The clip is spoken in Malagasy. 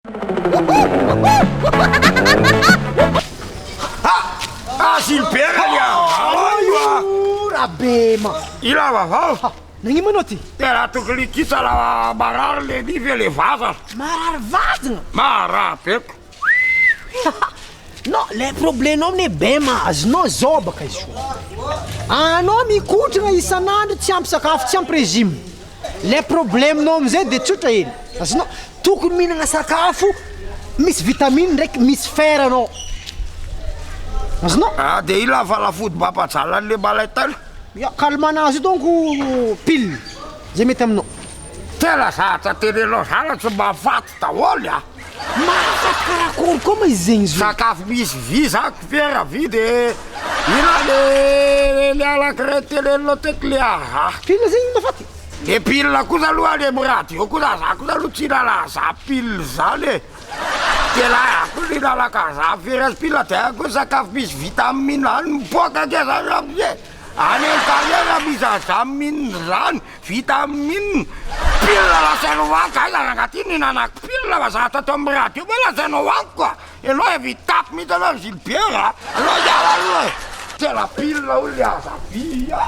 Silpera Rabe ma ila vavao nagnino manao ty? tena tokony kisa la marary le nify le vaza Marary vazana marapeko non le problemenao amin'e bema azonao zao baka izy anao mikotrana isan'andro tsy ampy sakafo tsy ampy régime le problemenao amizay de tsotra eny azonao tokony mihinagna sakafo misy vitamine ndraiky misy fer anao azonao de ila falafody mampajalany le malaitana kalmanazy io donc pile zay mety aminao tena zatra tenenao zana tsy mahafaty daholy a mahafaty karakory koa ma izy zegny izy sakafo misy vy zako fera vy de ila le alakire tenenao teky le aha pile zegny mafaty le pile kosa aloha le amy radio kosa za kosa aloha tsy nala za pile zany e tena ako ninalaka za feras pile de ako sakafo misy vitamine any mipoaka ke zany amizay any an-karrière misy azamine zany vitamine pile lasainao anko ay anagaty ninanako pile fa za tato amy radio ma lasainao anko koa enao e vitapy mihitsy anao Gilbert anao iala aloha tena pile olo le azavia